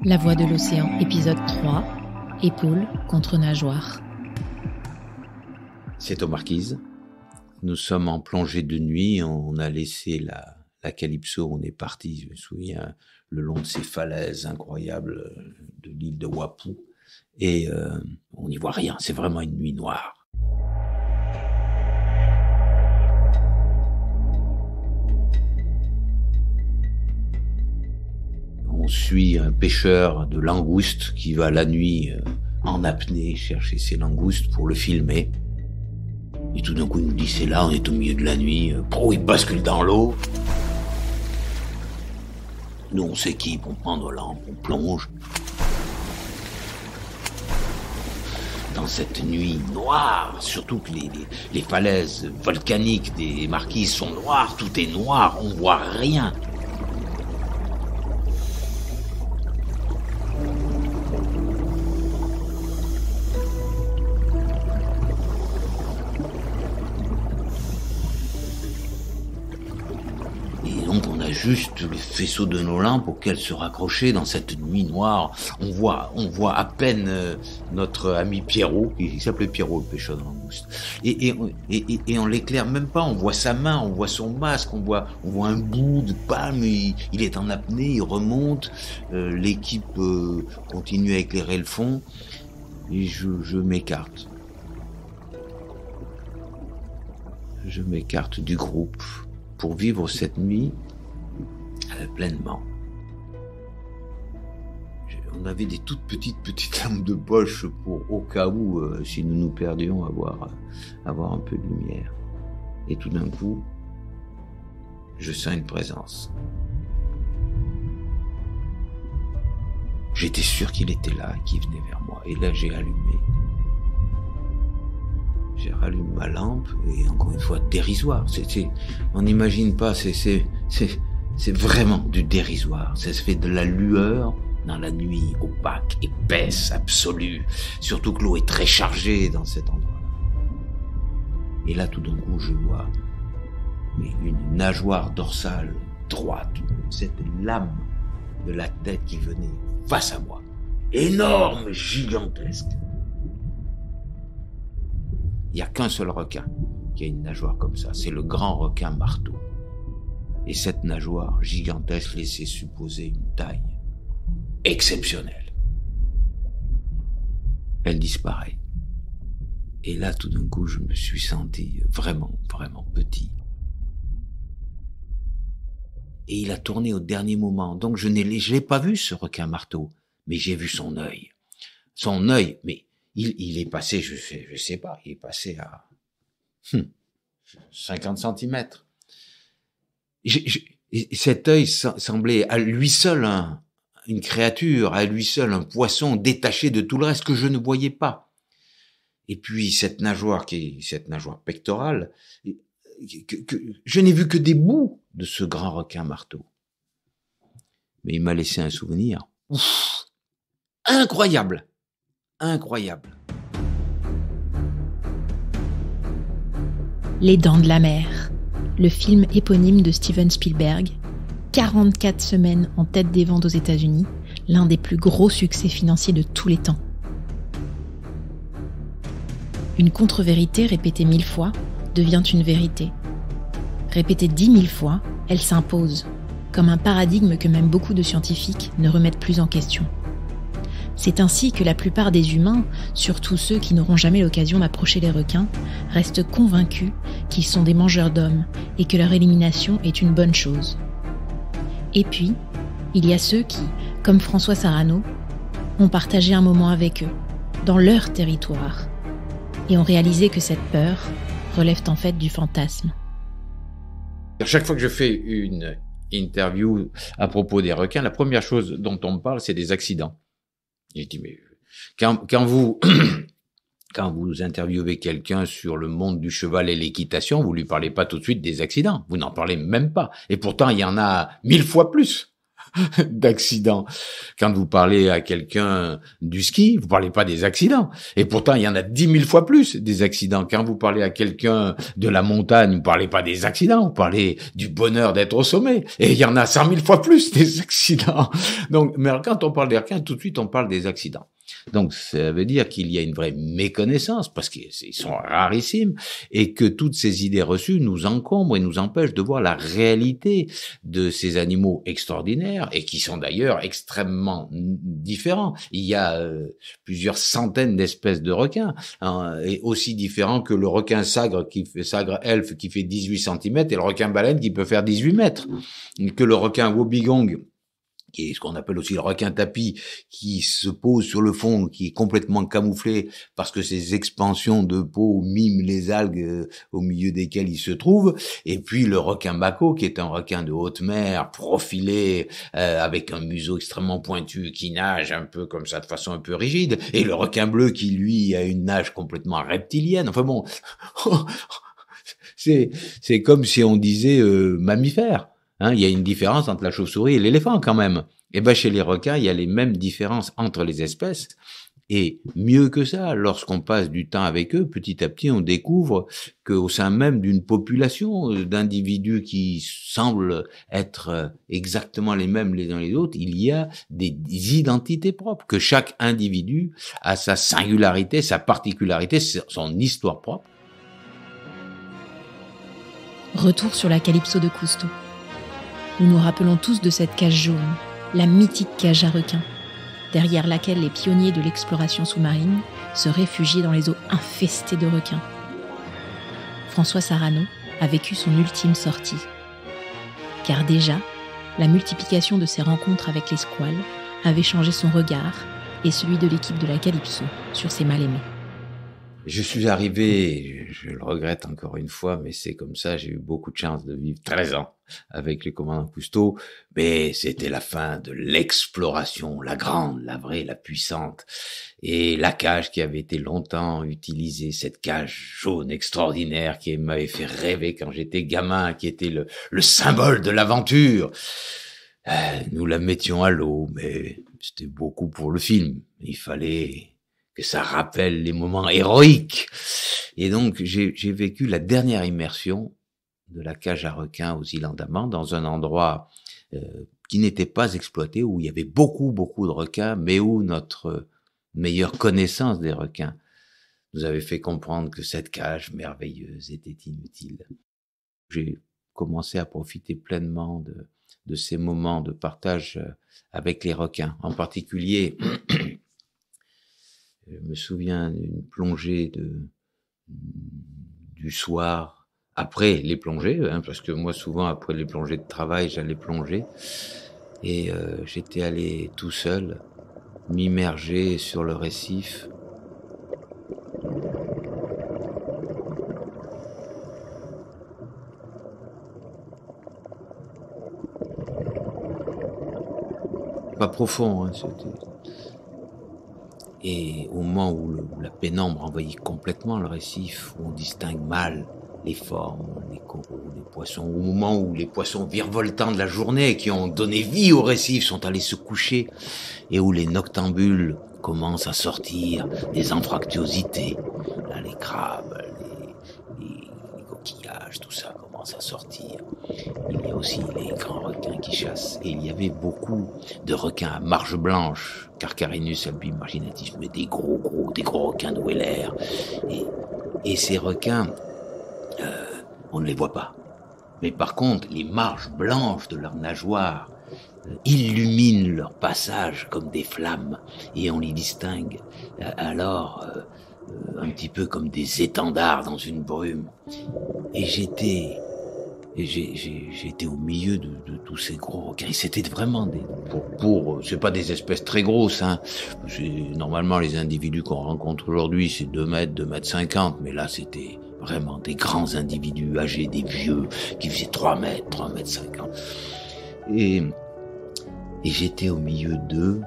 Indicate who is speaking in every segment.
Speaker 1: La voix de l'océan, épisode 3, épaule contre nageoire.
Speaker 2: C'est aux Marquises. Nous sommes en plongée de nuit. On a laissé la Calypso. On est parti, je me souviens, le long de ces falaises incroyables de l'île de Wapou. Et on n'y voit rien. C'est vraiment une nuit noire. On suit un pêcheur de langoustes qui va la nuit en apnée chercher ses langoustes pour le filmer. Et tout d'un coup, il nous dit, c'est là, on est au milieu de la nuit. Il bascule dans l'eau. Nous, on s'équipe, on prend nos lampes, on plonge. Dans cette nuit noire, surtout que les falaises volcaniques des Marquises sont noires, tout est noir, on voit rien. Donc on a juste les faisceaux de nos lampes auxquels se raccrocher dans cette nuit noire. On voit à peine notre ami Pierrot, il s'appelait Pierrot le pêcheur de langoustes. Et on l'éclaire même pas, on voit sa main, on voit son masque, on voit un bout de palme, il est en apnée, il remonte, l'équipe continue à éclairer le fond, et je m'écarte. Je m'écarte du groupe pour vivre cette nuit pleinement. On avait des toutes petites lampes de poche pour, au cas où, si nous nous perdions, avoir un peu de lumière. Et tout d'un coup, je sens une présence. J'étais sûr qu'il était là, qu'il venait vers moi. Et là, j'ai rallumé ma lampe, et encore une fois, dérisoire. On n'imagine pas, c'est vraiment du dérisoire. Ça se fait de la lueur dans la nuit opaque, épaisse, absolue. Surtout que l'eau est très chargée dans cet endroit-là. Et là, tout d'un coup, je vois une nageoire dorsale droite, cette lame de la tête qui venait face à moi. Énorme, gigantesque. Il n'y a qu'un seul requin qui a une nageoire comme ça. C'est le grand requin marteau. Et cette nageoire gigantesque laissait supposer une taille exceptionnelle. Elle disparaît. Et là, tout d'un coup, je me suis senti vraiment, vraiment petit. Et il a tourné au dernier moment. Donc je l'ai pas vu, ce requin marteau. Mais j'ai vu son œil. Son œil, mais il est passé, je sais pas, il est passé à 50 centimètres. Cet œil semblait à lui seul une créature, à lui seul un poisson détaché de tout le reste que je ne voyais pas. Et puis cette nageoire pectorale, que je n'ai vu que des bouts de ce grand requin marteau. Mais il m'a laissé un souvenir. Incroyable.
Speaker 1: Les Dents de la mer, le film éponyme de Steven Spielberg, 44 semaines en tête des ventes aux États-Unis, l'un des plus gros succès financiers de tous les temps. Une contre-vérité répétée 1000 fois devient une vérité. Répétée 10 000 fois, elle s'impose, comme un paradigme que même beaucoup de scientifiques ne remettent plus en question. C'est ainsi que la plupart des humains, surtout ceux qui n'auront jamais l'occasion d'approcher les requins, restent convaincus qu'ils sont des mangeurs d'hommes et que leur élimination est une bonne chose. Et puis, il y a ceux qui, comme François Sarano, ont partagé un moment avec eux, dans leur territoire, et ont réalisé que cette peur relève en fait du fantasme.
Speaker 2: À chaque fois que je fais une interview à propos des requins, la première chose dont on me parle, c'est des accidents. J'ai dit, mais quand vous interviewez quelqu'un sur le monde du cheval et l'équitation, vous lui parlez pas tout de suite des accidents. Vous n'en parlez même pas. Et pourtant, il y en a 1000 fois plus. d'accidents. Quand vous parlez à quelqu'un du ski, vous parlez pas des accidents. Et pourtant, il y en a 10 000 fois plus des accidents. Quand vous parlez à quelqu'un de la montagne, vous parlez pas des accidents, vous parlez du bonheur d'être au sommet. Et il y en a 100 000 fois plus des accidents. Donc, mais quand on parle des requins, tout de suite, on parle des accidents. Donc, ça veut dire qu'il y a une vraie méconnaissance, parce qu'ils sont rarissimes, et que toutes ces idées reçues nous encombrent et nous empêchent de voir la réalité de ces animaux extraordinaires, et qui sont d'ailleurs extrêmement différents. Il y a plusieurs centaines d'espèces de requins, hein, et aussi différents que le requin sagre elfe qui fait 18 cm, et le requin baleine qui peut faire 18 mètres, que le requin wobbegong, qui est ce qu'on appelle aussi le requin tapis, qui se pose sur le fond, qui est complètement camouflé parce que ses expansions de peau miment les algues au milieu desquelles il se trouve, et puis le requin mako, qui est un requin de haute mer, profilé, avec un museau extrêmement pointu, qui nage un peu comme ça, de façon un peu rigide, et le requin bleu qui, lui, a une nage complètement reptilienne. Enfin bon, c'est comme si on disait mammifère. Hein, il y a une différence entre la chauve-souris et l'éléphant quand même. Et ben chez les requins, il y a les mêmes différences entre les espèces. Et mieux que ça, lorsqu'on passe du temps avec eux, petit à petit, on découvre qu'au sein même d'une population d'individus qui semblent être exactement les mêmes les uns les autres, il y a des identités propres, que chaque individu a sa singularité, sa particularité, son histoire propre.
Speaker 1: Retour sur la Calypso de Cousteau. Nous nous rappelons tous de cette cage jaune, la mythique cage à requins, derrière laquelle les pionniers de l'exploration sous-marine se réfugiaient dans les eaux infestées de requins. François Sarano a vécu son ultime sortie. Car déjà, la multiplication de ses rencontres avec les squales avait changé son regard et celui de l'équipe de la Calypso sur ses mal-aimés.
Speaker 2: Je suis arrivé, je le regrette encore une fois, mais c'est comme ça, j'ai eu beaucoup de chance de vivre 13 ans avec le commandant Cousteau, mais c'était la fin de l'exploration, la grande, la vraie, la puissante, et la cage qui avait été longtemps utilisée, cette cage jaune extraordinaire qui m'avait fait rêver quand j'étais gamin, qui était le symbole de l'aventure. Nous la mettions à l'eau, mais c'était beaucoup pour le film, il fallait que ça rappelle les moments héroïques. Et donc, j'ai vécu la dernière immersion de la cage à requins aux îles Andaman, dans un endroit qui n'était pas exploité, où il y avait beaucoup de requins, mais où notre meilleure connaissance des requins nous avait fait comprendre que cette cage merveilleuse était inutile. J'ai commencé à profiter pleinement de ces moments de partage avec les requins. En particulier, je me souviens d'une plongée du soir, après les plongées, hein, parce que moi souvent après les plongées de travail, j'allais plonger, et j'étais allé tout seul, m'immerger sur le récif. Pas profond, hein, c'était... Et au moment où la pénombre envahit complètement le récif, où on distingue mal les formes, les coraux, les poissons, au moment où les poissons virevoltants de la journée qui ont donné vie au récif sont allés se coucher, et où les noctambules commencent à sortir des anfractuosités, là, les crabes, les coquillages, tout ça commence à sortir. Il y a aussi les grands requins qui chassent, et il y avait beaucoup de requins à marge blanche, Carcharinus albimarginatus, mais des gros requins de Weller. Et ces requins, on ne les voit pas. Mais par contre, les marges blanches de leurs nageoires illuminent leur passage comme des flammes, et on les distingue alors un petit peu comme des étendards dans une brume. Et j'étais au milieu de tous ces gros requins. C'était vraiment c'est pas des espèces très grosses, hein. Normalement, les individus qu'on rencontre aujourd'hui, c'est 2 mètres, 2 mètres 50, mais là, c'était vraiment des grands individus âgés, des vieux, qui faisaient 3 mètres, 3 mètres 50. Et j'étais au milieu d'eux.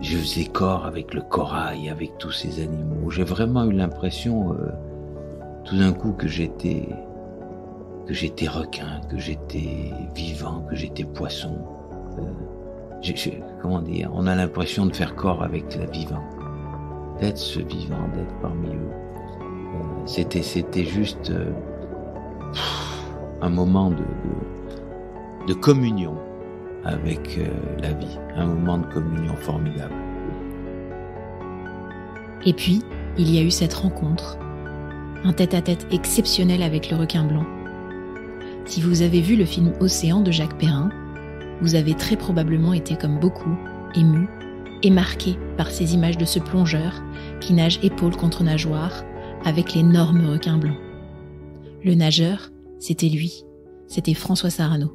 Speaker 2: Je faisais corps avec le corail, avec tous ces animaux. J'ai vraiment eu l'impression, tout d'un coup, que j'étais j'étais requin, que j'étais vivant, que j'étais poisson. Comment dire, on a l'impression de faire corps avec la vivant, d'être ce vivant, d'être parmi eux. C'était juste un moment de communion avec la vie, un moment de communion formidable.
Speaker 1: Et puis, il y a eu cette rencontre, un tête-à-tête exceptionnel avec le requin blanc. Si vous avez vu le film Océan de Jacques Perrin, vous avez très probablement été comme beaucoup, ému et marqué par ces images de ce plongeur qui nage épaule contre nageoire avec l'énorme requin blanc. Le nageur, c'était lui, c'était François Sarano.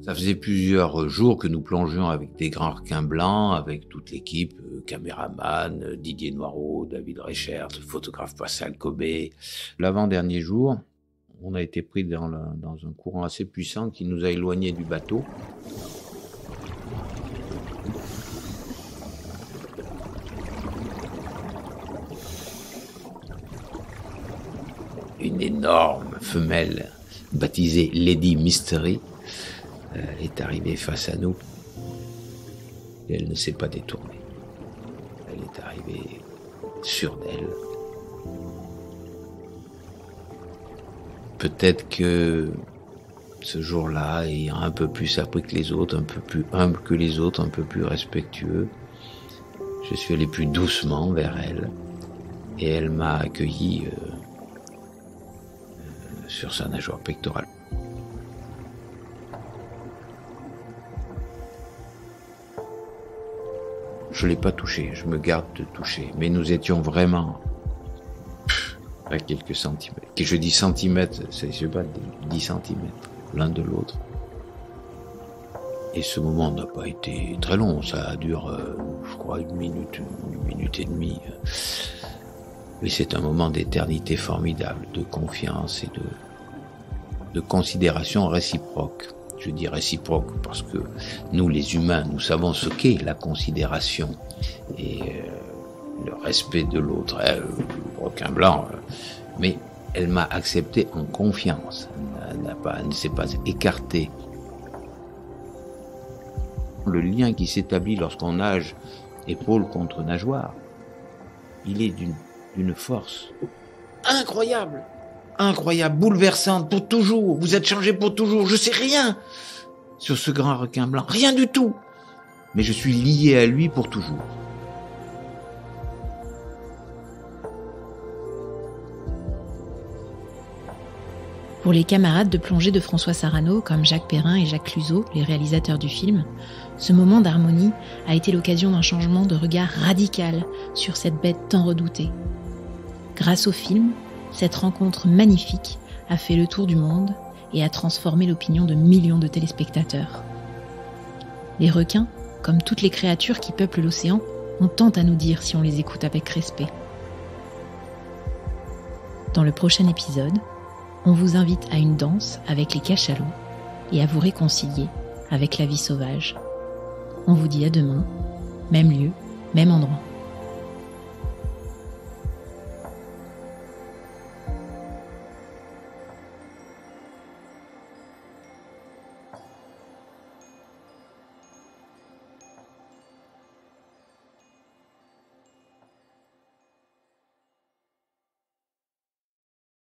Speaker 2: Ça faisait plusieurs jours que nous plongions avec des grands requins blancs, avec toute l'équipe, caméraman, Didier Noireau, David Reichert, photographe Pascal Cobé. L'avant-dernier jour, on a été pris dans un courant assez puissant qui nous a éloignés du bateau. Une énorme femelle baptisée Lady Mystery est arrivée face à nous et elle ne s'est pas détournée. Elle est arrivée sûre d'elle. Peut-être que ce jour-là, ayant un peu plus appris que les autres, un peu plus humble que les autres, un peu plus respectueux, je suis allé plus doucement vers elle et elle m'a accueilli sur sa nageoire pectorale. Je ne l'ai pas touché, je me garde de toucher, mais nous étions vraiment à quelques centimètres. Que je dis centimètres, c'est, je sais pas, 10 centimètres l'un de l'autre. Et ce moment n'a pas été très long, ça dure, je crois, une minute et demie. Mais c'est un moment d'éternité formidable, de confiance et de considération réciproque. Je dis réciproque parce que nous, les humains, nous savons ce qu'est la considération et le respect de l'autre. Le requin blanc, mais elle m'a accepté en confiance. Elle ne s'est pas écartée. Le lien qui s'établit lorsqu'on nage épaule contre nageoire, il est d'une force incroyable. Incroyable, bouleversante, pour toujours. Vous êtes changé pour toujours. Je sais rien sur ce grand requin blanc. Rien du tout. Mais je suis lié à lui pour toujours.
Speaker 1: Pour les camarades de plongée de François Sarano, comme Jacques Perrin et Jacques Cluzot, les réalisateurs du film, ce moment d'harmonie a été l'occasion d'un changement de regard radical sur cette bête tant redoutée. Grâce au film, cette rencontre magnifique a fait le tour du monde et a transformé l'opinion de millions de téléspectateurs. Les requins, comme toutes les créatures qui peuplent l'océan, ont tant à nous dire si on les écoute avec respect. Dans le prochain épisode, on vous invite à une danse avec les cachalots et à vous réconcilier avec la vie sauvage. On vous dit à demain, même lieu, même endroit.